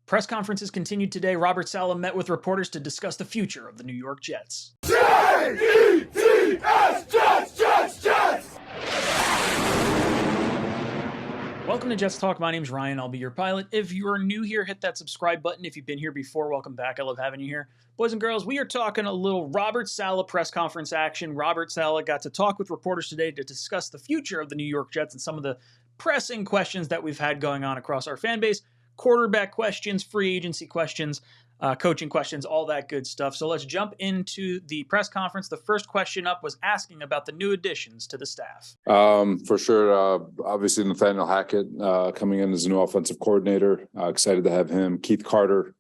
Press conferences continued today. Robert Saleh met with reporters to discuss the future of the New York Jets. Jets, Jets, Jets! Welcome to Jets Talk. My name's Ryan. I'll be your pilot. If you are new here, hit that subscribe button. If you've been here before, welcome back. I love having you here. Boys and girls, we are talking a little Robert Saleh press conference action. Robert Saleh got to talk with reporters today to discuss the future of the New York Jets and some of the pressing questions that we've had going on across our fan base. Quarterback questions, free agency questions, coaching questions, all that good stuff. So let's jump into the press conference. The first question up was asking about the new additions to the staff. For sure. Obviously, Nathaniel Hackett coming in as a new offensive coordinator. Excited to have him. Keith Carter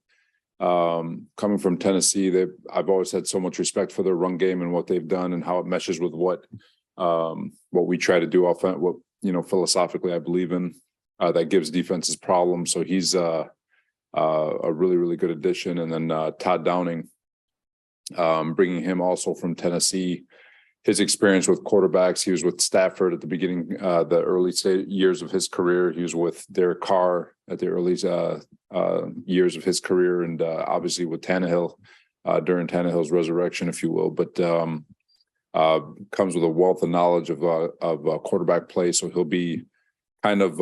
coming from Tennessee. I've always had so much respect for their run game and what they've done and how it meshes with what we try to do philosophically I believe in. That gives defenses problems. So he's a really, really good addition. And then Todd Downing, bringing him also from Tennessee. His experience with quarterbacks, he was with Stafford at the beginning, the early years of his career. He was with Derek Carr at the early years of his career, and obviously with Tannehill during Tannehill's resurrection, if you will. But comes with a wealth of knowledge of quarterback play. So he'll be kind of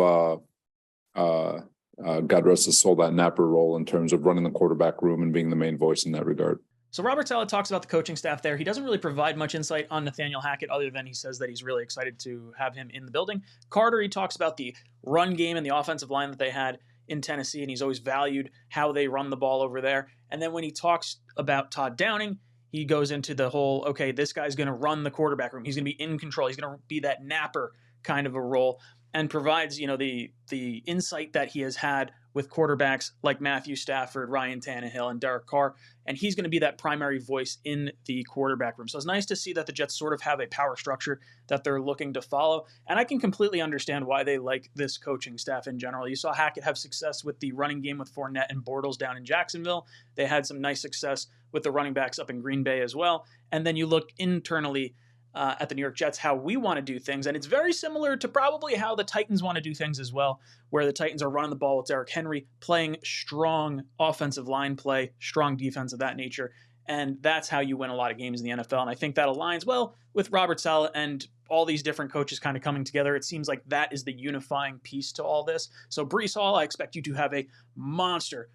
God rest his soul, that napper role in terms of running the quarterback room and being the main voice in that regard. So Robert Saleh talks about the coaching staff there. He doesn't really provide much insight on Nathaniel Hackett other than he says that he's really excited to have him in the building. Carter, he talks about the run game and the offensive line that they had in Tennessee, and he's always valued how they run the ball over there. And then when he talks about Todd Downing, he goes into the whole, okay, this guy's going to run the quarterback room. He's going to be in control. He's going to be that napper kind of a role, and provides, the insight that he has had with quarterbacks like Matthew Stafford, Ryan Tannehill, and Derek Carr, and he's going to be that primary voice in the quarterback room. So it's nice to see that the Jets sort of have a power structure that they're looking to follow, and I can completely understand why they like this coaching staff in general. You saw Hackett have success with the running game with Fournette and Bortles down in Jacksonville. They had some nice success with the running backs up in Green Bay as well, and then you look internally at the New York Jets, how we want to do things. And it's very similar to probably how the Titans want to do things as well, where the Titans are running the ball with Derrick Henry, playing strong offensive line play, strong defense of that nature. And that's how you win a lot of games in the NFL. And I think that aligns well with Robert Saleh and all these different coaches kind of coming together. It seems like that is the unifying piece to all this. So Breece Hall, I expect you to have a monster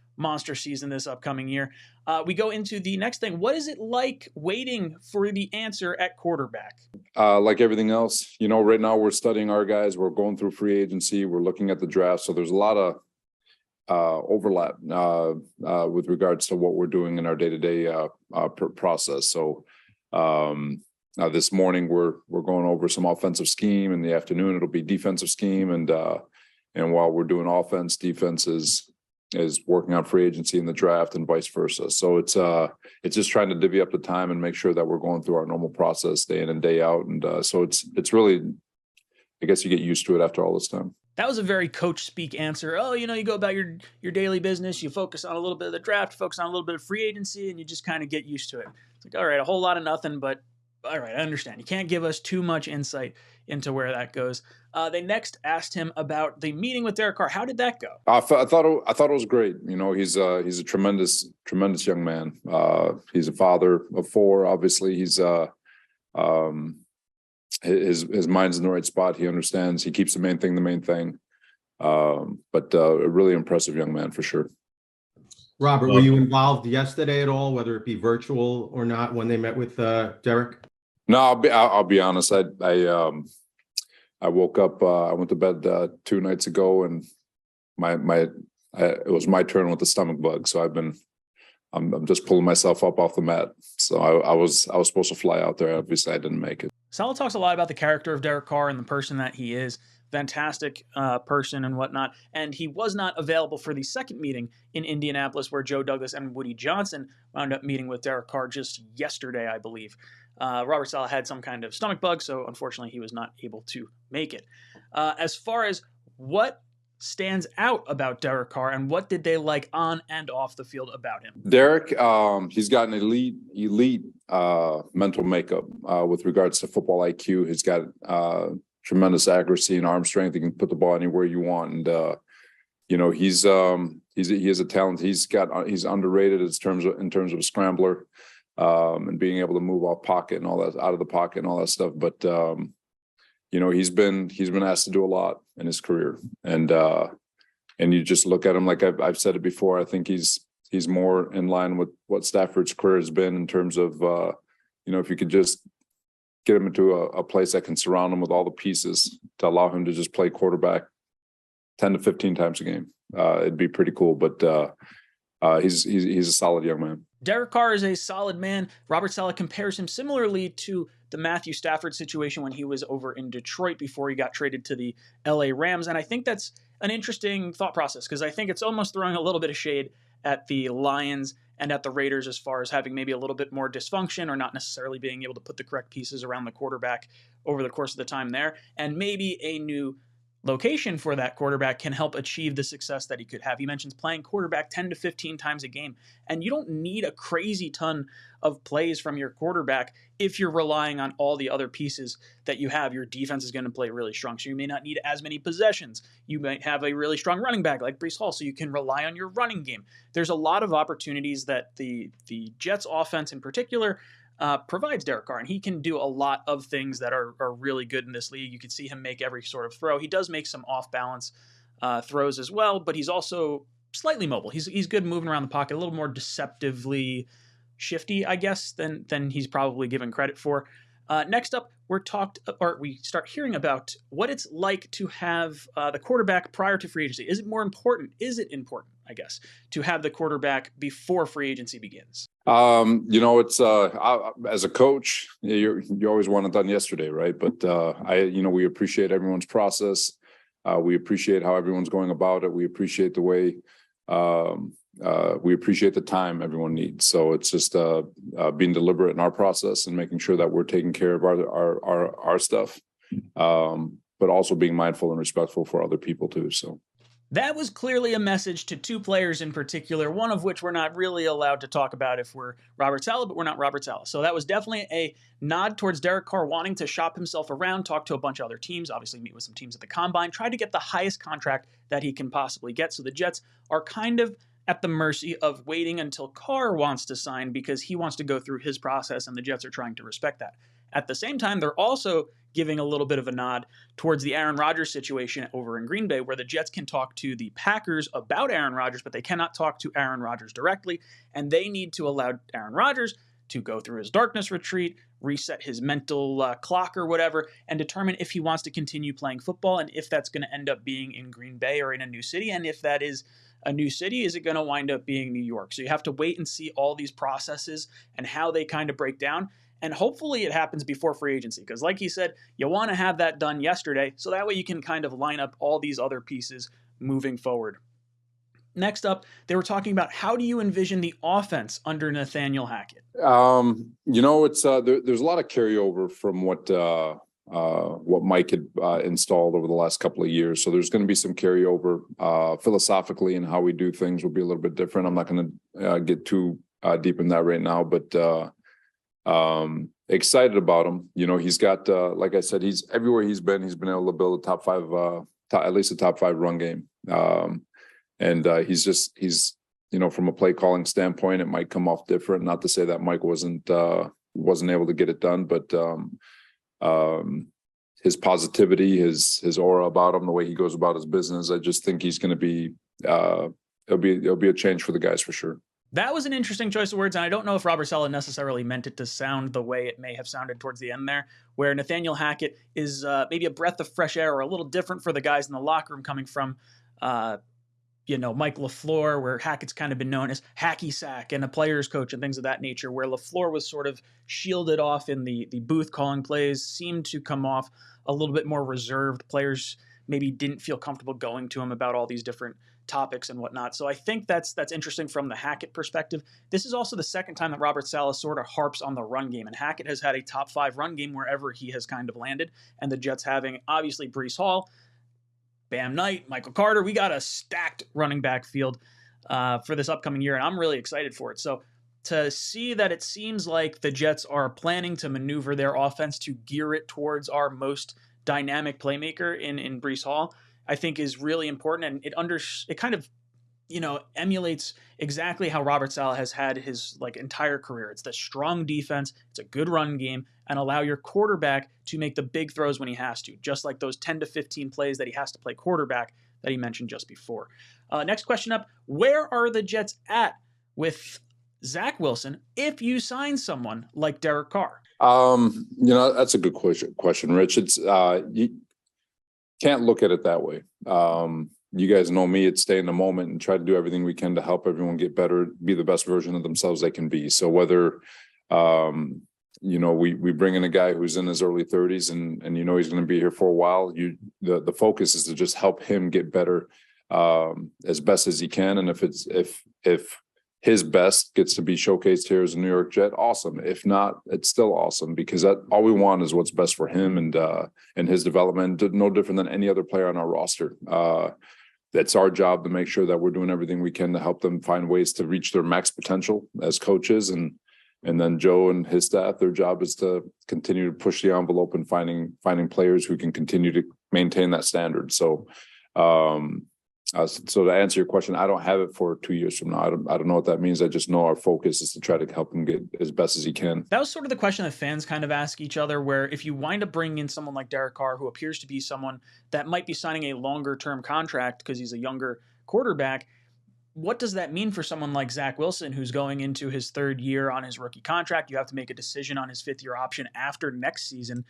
season this upcoming year. We go into the next thing. What is it like waiting for the answer at quarterback? Like everything else, right now we're studying our guys. We're going through free agency. We're looking at the draft. So there's a lot of overlap with regards to what we're doing in our day-to-day process. So this morning we're going over some offensive scheme. In the afternoon it'll be defensive scheme, and while we're doing offense, defense is working on free agency in the draft and vice versa. So it's just trying to divvy up the time and make sure that we're going through our normal process day in and day out. And so it's really, I guess you get used to it after all this time. That was a very coach speak answer. Oh, you go about your daily business, you focus on a little bit of the draft, focus on a little bit of free agency, and you just kind of get used to it. It's like, all right, a whole lot of nothing, but all right, I understand. You can't give us too much insight into where that goes. They next asked him about the meeting with Derek Carr. How did that go? I thought it was great. He's a tremendous young man. He's a father of four. Obviously, he's his mind's in the right spot. He understands. He keeps the main thing. But a really impressive young man for sure. Robert, were you involved yesterday at all, whether it be virtual or not, when they met with Derek? No, I'll be honest. I woke up. I went to bed 2 nights ago, and it was my turn with the stomach bug. So I'm just pulling myself up off the mat. So I was supposed to fly out there. Obviously, I didn't make it. Saleh talks a lot about the character of Derek Carr and the person that he is. Fantastic person and whatnot. And he was not available for the second meeting in Indianapolis, where Joe Douglas and Woody Johnson wound up meeting with Derek Carr just yesterday, I believe. Robert Saleh had some kind of stomach bug, so unfortunately he was not able to make it. As far as what stands out about Derek Carr and what did they like on and off the field about him? Derek, he's got an elite mental makeup with regards to football IQ. He's got tremendous accuracy and arm strength. He can put the ball anywhere you want. And he has a talent. He's underrated in terms of a scrambler, and being able to move off pocket and all that, out of the pocket and all that stuff. But he's been asked to do a lot in his career, and you just look at him, like I've said it before. I think he's more in line with what Stafford's career has been in terms of if you could just get him into a place that can surround him with all the pieces to allow him to just play quarterback 10 to 15 times a game. It'd be pretty cool, but he's a solid young man. Derek Carr is a solid man. Robert Saleh compares him similarly to the Matthew Stafford situation when he was over in Detroit before he got traded to the LA Rams. And I think that's an interesting thought process, because I think it's almost throwing a little bit of shade at the Lions and at the Raiders as far as having maybe a little bit more dysfunction or not necessarily being able to put the correct pieces around the quarterback over the course of the time there. And maybe a new location for that quarterback can help achieve the success that he could have. He mentions playing quarterback 10 to 15 times a game, and you don't need a crazy ton of plays from your quarterback if you're relying on all the other pieces that you have. Your defense is going to play really strong, so you may not need as many possessions. You might have a really strong running back like Breece Hall, so you can rely on your running game. There's a lot of opportunities that the Jets offense in particular provides Derek Carr, and he can do a lot of things that are really good in this league. You can see him make every sort of throw. He does make some off-balance throws as well, but he's also slightly mobile. He's good moving around the pocket, a little more deceptively shifty, I guess, than he's probably given credit for. Next up, we start hearing about what it's like to have the quarterback prior to free agency. Is it important, I guess, to have the quarterback before free agency begins? It's as a coach, you always want it done yesterday, right? But we appreciate everyone's process. We appreciate how everyone's going about it. We appreciate the way. We appreciate the time everyone needs. So it's just being deliberate in our process and making sure that we're taking care of our stuff, but also being mindful and respectful for other people too. So that was clearly a message to two players in particular, one of which we're not really allowed to talk about if we're Robert Saleh, but we're not Robert Saleh. So that was definitely a nod towards Derek Carr wanting to shop himself around, talk to a bunch of other teams, obviously meet with some teams at the Combine, try to get the highest contract that he can possibly get. So the Jets are kind of at the mercy of waiting until Carr wants to sign because he wants to go through his process, and the Jets are trying to respect that. At the same time, they're also giving a little bit of a nod towards the Aaron Rodgers situation over in Green Bay, where the Jets can talk to the Packers about Aaron Rodgers, but they cannot talk to Aaron Rodgers directly, and they need to allow Aaron Rodgers to go through his darkness retreat, reset his mental clock or whatever, and determine if he wants to continue playing football and if that's going to end up being in Green Bay or in a new city, and if that is a new city, is it going to wind up being New York? So you have to wait and see all these processes and how they kind of break down. And hopefully it happens before free agency, because like he said, you want to have that done yesterday, so that way you can kind of line up all these other pieces moving forward. Next up, they were talking about how do you envision the offense under Nathaniel Hackett? There's a lot of carryover from what Mike had installed over the last couple of years. So there's going to be some carryover philosophically, and how we do things will be a little bit different. I'm not going to get too deep in that right now, but excited about him. He's got, like I said, he's everywhere he's been able to build a at least a top five run game. And he's from a play calling standpoint, it might come off different. Not to say that Mike wasn't able to get it done, but his positivity, his aura about him, the way he goes about his business, I just think he's going to be, it'll be a change for the guys for sure. That was an interesting choice of words, and I don't know if Robert Saleh necessarily meant it to sound the way it may have sounded towards the end there, where Nathaniel Hackett is maybe a breath of fresh air or a little different for the guys in the locker room, coming from, Mike LaFleur, where Hackett's kind of been known as hacky sack and a player's coach and things of that nature, where LaFleur was sort of shielded off in the booth calling plays, seemed to come off a little bit more reserved. Players maybe didn't feel comfortable going to him about all these different topics and whatnot. So I think that's interesting from the Hackett perspective. This is also the second time that Robert Saleh sort of harps on the run game, and Hackett has had a top 5 run game wherever he has kind of landed, and the Jets having obviously Breece Hall, Bam Knight, Michael Carter. We got a stacked running back field for this upcoming year, and I'm really excited for it. So to see that it seems like the Jets are planning to maneuver their offense to gear it towards our most dynamic playmaker in Breece Hall I think is really important, and it kind of, emulates exactly how Robert Saleh has had his entire career. It's the strong defense, it's a good run game, and allow your quarterback to make the big throws when he has to, just like those 10 to 15 plays that he has to play quarterback that he mentioned just before. Next question up, where are the Jets at with Zach Wilson if you sign someone like Derek Carr? That's a good question, Rich. It's you can't look at it that way. You guys know me, it's stay in the moment and try to do everything we can to help everyone get better, be the best version of themselves they can be. So whether we bring in a guy who's in his early 30s and he's going to be here for a while, the focus is to just help him get better as best as he can. And if his best gets to be showcased here as a New York Jet, awesome. If not, it's still awesome, because all we want is what's best for him and his development. No different than any other player on our roster. That's our job to make sure that we're doing everything we can to help them find ways to reach their max potential as coaches. And then Joe and his staff, their job is to continue to push the envelope and finding players who can continue to maintain that standard. So to answer your question, I don't have it for 2 years from now. I don't know what that means. I just know our focus is to try to help him get as best as he can. That was sort of the question that fans kind of ask each other, where if you wind up bringing in someone like Derek Carr, who appears to be someone that might be signing a longer term contract because he's a younger quarterback, what does that mean for someone like Zach Wilson, who's going into his third year on his rookie contract? You have to make a decision on his fifth year option after next season,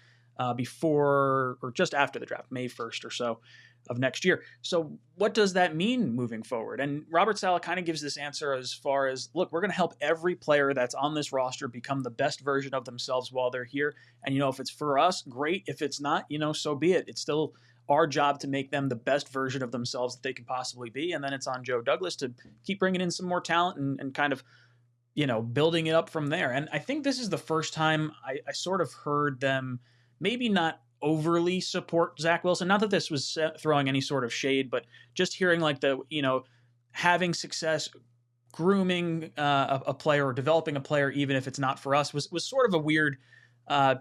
before or just after the draft, May 1st or so of next year. So what does that mean moving forward? And Robert Saleh kind of gives this answer as far as, look, we're going to help every player that's on this roster become the best version of themselves while they're here. And, if it's for us, great. If it's not, so be it. It's still our job to make them the best version of themselves that they can possibly be. And then it's on Joe Douglas to keep bringing in some more talent and kind of, building it up from there. And I think this is the first time I sort of heard them maybe not overly support Zach Wilson. Not that this was throwing any sort of shade, but just hearing having success grooming a player or developing a player, even if it's not for us, was sort of a weird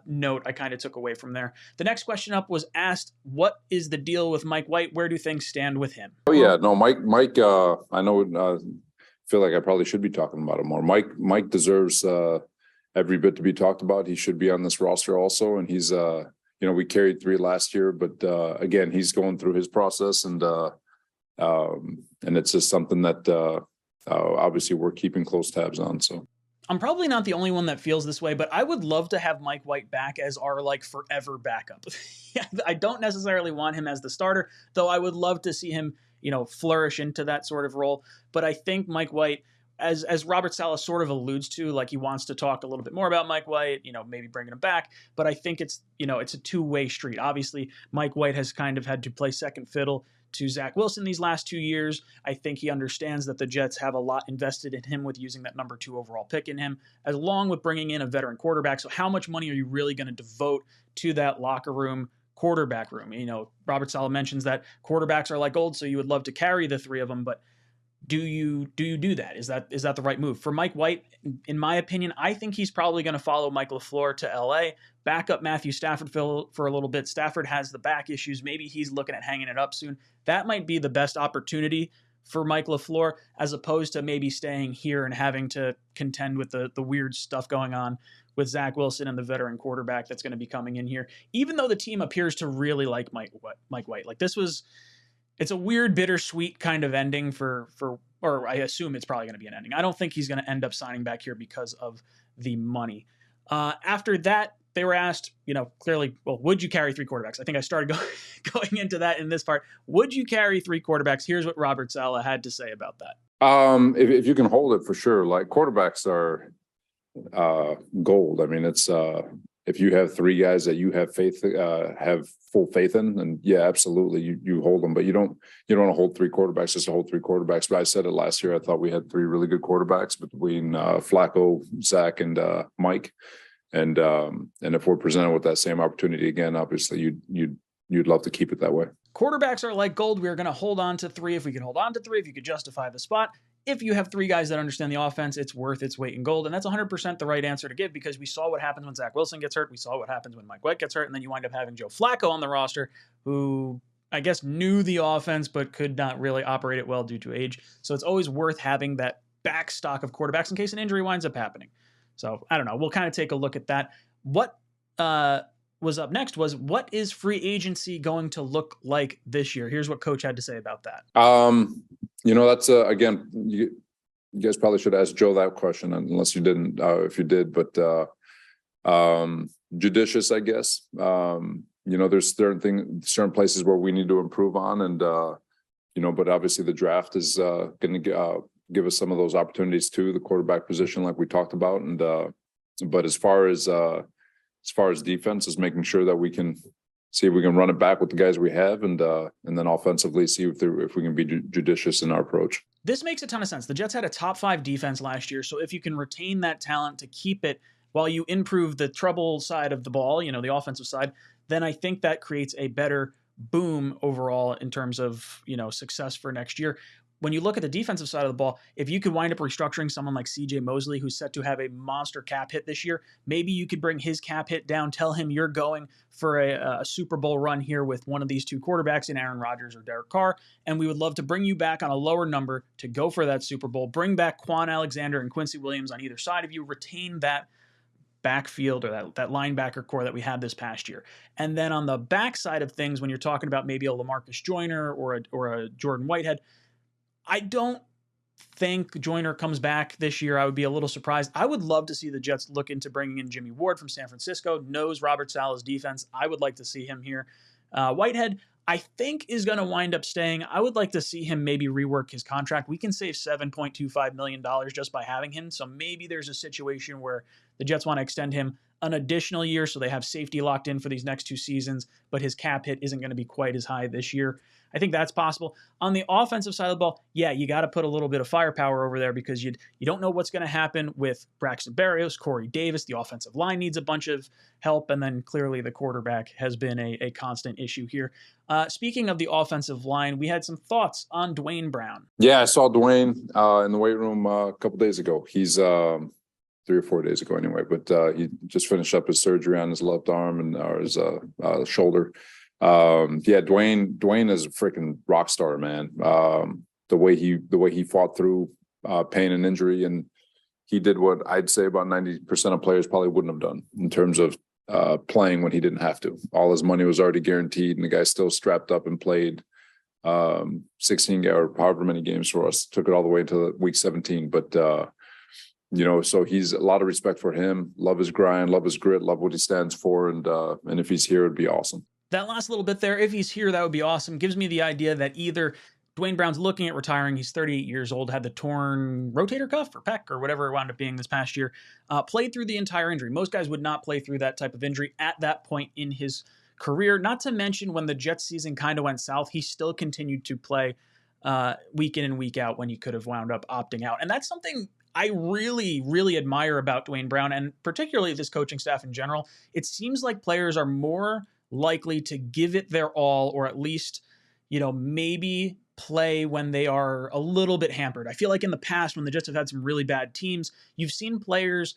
note I kind of took away from there. The next question up was asked, what is the deal with Mike White? Where do things stand with him? Oh yeah, no, Mike, I know, feel like I probably should be talking about him more. Mike deserves every bit to be talked about. He should be on this roster also. And he's, we carried 3 last year, but again, he's going through his process, and it's just something that obviously we're keeping close tabs on. So I'm probably not the only one that feels this way, but I would love to have Mike White back as our forever backup. I don't necessarily want him as the starter, though I would love to see him, flourish into that sort of role. But I think Mike White, as Robert Saleh sort of alludes to, he wants to talk a little bit more about Mike White, maybe bringing him back. But I think it's, it's a two-way street. Obviously, Mike White has kind of had to play second fiddle to Zach Wilson these last 2 years. I think he understands that the Jets have a lot invested in him with using that number 2 overall pick in him, along with bringing in a veteran quarterback. So how much money are you really going to devote to that locker room, quarterback room? Robert Saleh mentions that quarterbacks are like gold, so you would love to carry the 3 of them, but do you do that? Is that the right move? For Mike White, in my opinion, I think he's probably going to follow Mike LaFleur to LA, back up Matthew Stafford for a little bit. Stafford has the back issues. Maybe he's looking at hanging it up soon. That might be the best opportunity for Mike LaFleur, as opposed to maybe staying here and having to contend with the weird stuff going on with Zach Wilson and the veteran quarterback that's going to be coming in here, even though the team appears to really like Mike White. It's a weird, bittersweet kind of ending or I assume it's probably going to be an ending. I don't think he's going to end up signing back here because of the money. After that, they were asked, clearly, well, would you carry 3 quarterbacks? I think I started going into that in this part. Would you carry 3 quarterbacks? Here's what Robert Saleh had to say about that. If you can hold it, for sure. Quarterbacks are gold. I mean, it's if you have 3 guys that you have full faith in, then yeah, absolutely, you hold them. But you don't want to hold 3 quarterbacks just to hold 3 quarterbacks. But I said it last year. I thought we had 3 really good quarterbacks between Flacco, Zach, and Mike. And if we're presented with that same opportunity again, obviously you'd love to keep it that way. Quarterbacks are like gold. We're going to hold on to 3 if we can hold on to 3, if you could justify the spot. If you have 3 guys that understand the offense, it's worth its weight in gold. And that's 100% the right answer to give, because we saw what happens when Zach Wilson gets hurt. We saw what happens when Mike White gets hurt. And then you wind up having Joe Flacco on the roster, who I guess, knew the offense, but could not really operate it well due to age. So it's always worth having that back stock of quarterbacks in case an injury winds up happening. So I don't know. We'll kind of take a look at that. What was up next was, what is free agency going to look like this year? Here's what Coach had to say about that. That's again, you guys probably should ask Joe that question, unless you didn't. If you did, but judicious, I guess. There's certain places where we need to improve on, and but obviously the draft is going to give us some of those opportunities too. The quarterback position, like we talked about, and but as far as defense, is making sure that we can see if we can run it back with the guys we have, and then offensively see if we can be judicious in our approach. This makes a ton of sense. The Jets had a top 5 defense last year, so if you can retain that talent to keep it while you improve the trouble side of the ball, the offensive side, then I think that creates a better boom overall in terms of, success for next year. When you look at the defensive side of the ball, if you could wind up restructuring someone like CJ Mosley, who's set to have a monster cap hit this year, maybe you could bring his cap hit down, tell him you're going for a Super Bowl run here with one of these 2 quarterbacks in Aaron Rodgers or Derek Carr, and we would love to bring you back on a lower number to go for that Super Bowl. Bring back Quan Alexander and Quincy Williams on either side of you, retain that backfield or that linebacker core that we had this past year. And then on the backside of things, when you're talking about maybe a LaMarcus Joyner or a Jordan Whitehead, I don't think Joyner comes back this year. I would be a little surprised. I would love to see the Jets look into bringing in Jimmy Ward from San Francisco, knows Robert Saleh's defense. I would like to see him here. Whitehead, I think, is going to wind up staying. I would like to see him maybe rework his contract. We can save $7.25 million just by having him. So maybe there's a situation where the Jets want to extend him an additional year so they have safety locked in for these next 2 seasons, but his cap hit isn't going to be quite as high this year. I think that's possible. On the offensive side of the ball, yeah, you got to put a little bit of firepower over there because you don't know what's going to happen with Braxton Berrios, Corey Davis. The offensive line needs a bunch of help, and then clearly the quarterback has been a constant issue here. Speaking of the offensive line, we had some thoughts on Dwayne Brown. Yeah, I saw Dwayne in the weight room a couple days ago. He's 3 or 4 days ago anyway, but he just finished up his surgery on his left arm and his shoulder. Dwayne is a freaking rock star, man. The way he fought through pain and injury, and he did what I'd say about 90% of players probably wouldn't have done in terms of playing when he didn't have to. All his money was already guaranteed, and the guy still strapped up and played 16 or however many games for us. Took it all the way to week 17, but so he's a lot of respect for him. Love his grind, love his grit, love what he stands for, and if he's here, it'd be awesome. That last little bit there, if he's here, that would be awesome. Gives me the idea that either Dwayne Brown's looking at retiring. He's 38 years old, had the torn rotator cuff or pec or whatever it wound up being this past year. Played through the entire injury. Most guys would not play through that type of injury at that point in his career. Not to mention when the Jets season kind of went south, he still continued to play week in and week out when he could have wound up opting out. And that's something I really, really admire about Dwayne Brown, and particularly this coaching staff in general. It seems like players are more likely to give it their all, or at least, maybe play when they are a little bit hampered. I feel like in the past, when the Jets have had some really bad teams, you've seen players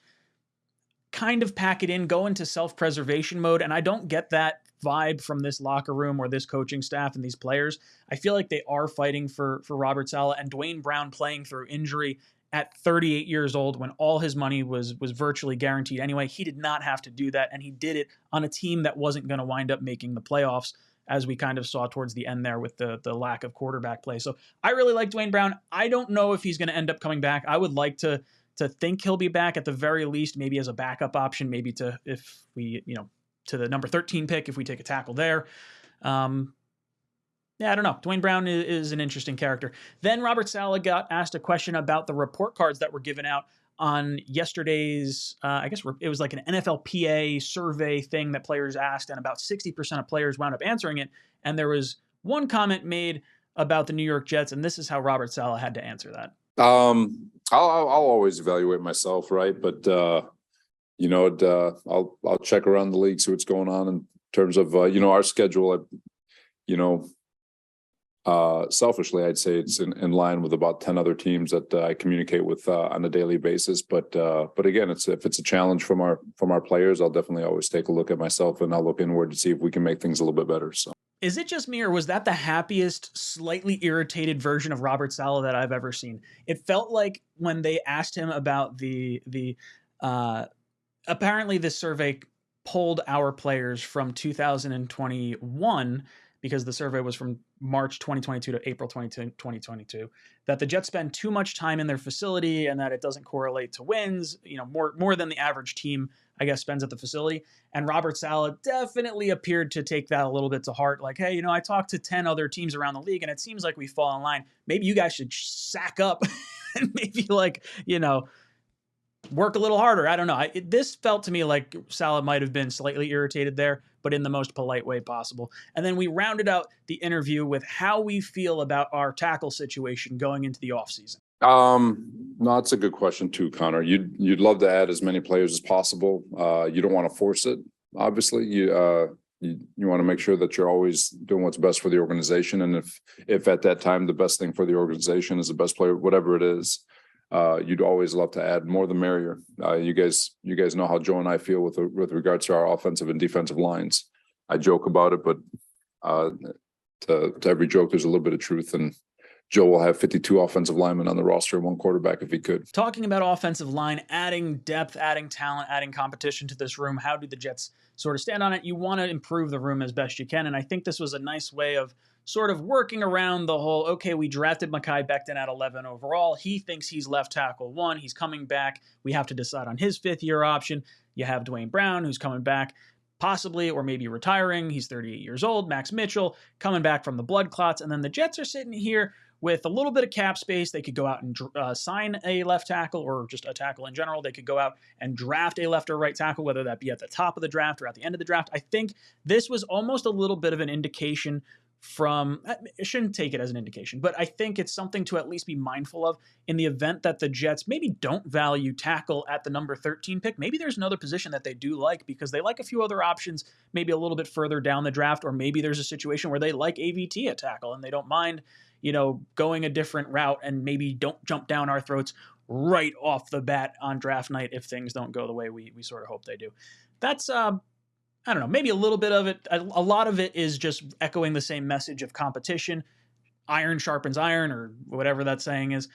kind of pack it in, go into self-preservation mode, and I don't get that vibe from this locker room or this coaching staff and these players. I feel like they are fighting for Robert Saleh, and Dwayne Brown playing through injury at 38 years old when all his money was virtually guaranteed anyway. He did not have to do that, and he did it on a team that wasn't going to wind up making the playoffs, as we kind of saw towards the end there with the lack of quarterback play. So I really like Dwayne Brown. I don't know if he's going to end up coming back. I would like to think he'll be back at the very least, maybe as a backup option, maybe to the number 13 pick if we take a tackle there. Yeah, I don't know. Dwayne Brown is an interesting character. Then Robert Saleh got asked a question about the report cards that were given out on yesterday's, I guess it was like an NFLPA survey thing that players asked, and about 60% of players wound up answering it. And there was one comment made about the New York Jets, and this is how Robert Saleh had to answer that. I'll always evaluate myself, right? But I'll check around the league, see what's going on in terms of our schedule. Selfishly, I'd say it's in line with about 10 other teams that I communicate with on a daily basis. But again, if it's a challenge from our players, I'll definitely always take a look at myself, and I'll look inward to see if we can make things a little bit better. So Is it just me, or was that the happiest, slightly irritated version of Robert Saleh that I've ever seen? It felt like when they asked him about apparently this survey pulled our players from 2021 because the survey was from March 2022 to April 2022, that the Jets spend too much time in their facility and that it doesn't correlate to wins, more than the average team, I guess, spends at the facility. And Robert Saleh definitely appeared to take that a little bit to heart. Like, hey, I talked to 10 other teams around the league and it seems like we fall in line. Maybe you guys should sack up and maybe work a little harder. I don't know. This felt to me like Saleh might have been slightly irritated there, but in the most polite way possible. And then we rounded out the interview with how we feel about our tackle situation going into the offseason. No, that's a good question too, Connor. You'd love to add as many players as possible. You don't want to force it. Obviously, you want to make sure that you're always doing what's best for the organization. And if at that time the best thing for the organization is the best player, whatever it is, you'd always love to add more the merrier. You guys know how Joe and I feel with regards to our offensive and defensive lines. I joke about it, but to every joke, there's a little bit of truth. And Joe will have 52 offensive linemen on the roster and one quarterback if he could. Talking about offensive line, adding depth, adding talent, adding competition to this room, how do the Jets sort of stand on it? You want to improve the room as best you can. And I think this was a nice way of sort of working around the whole, okay, we drafted Mekhi Becton at 11 overall. He thinks he's left tackle 1. He's coming back. We have to decide on his 5th-year option. You have Dwayne Brown, who's coming back, possibly, or maybe retiring. He's 38 years old. Max Mitchell coming back from the blood clots. And then the Jets are sitting here with a little bit of cap space. They could go out and sign a left tackle or just a tackle in general. They could go out and draft a left or right tackle, whether that be at the top of the draft or at the end of the draft. I think this was almost a little bit of an indication from, I shouldn't take it as an indication, but I think it's something to at least be mindful of in the event that the Jets maybe don't value tackle at the number 13 pick. Maybe there's another position that they do like because they like a few other options, maybe a little bit further down the draft, or maybe there's a situation where they like AVT at tackle and they don't mind, going a different route and maybe don't jump down our throats right off the bat on draft night if things don't go the way we sort of hope they do. That's, I don't know, maybe a little bit of it. A lot of it is just echoing the same message of competition. Iron sharpens iron, or whatever that saying is.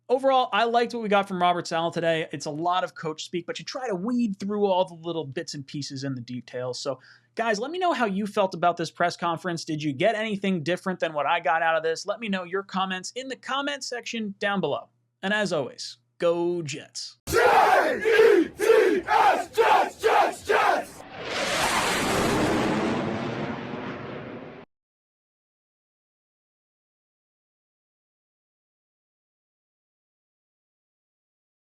Overall, I liked what we got from Robert Saleh today. It's a lot of coach speak, but you try to weed through all the little bits and pieces and the details. So, guys, let me know how you felt about this press conference. Did you get anything different than what I got out of this? Let me know your comments in the comment section down below. And as always, go Jets. Jets! Jets! Jets!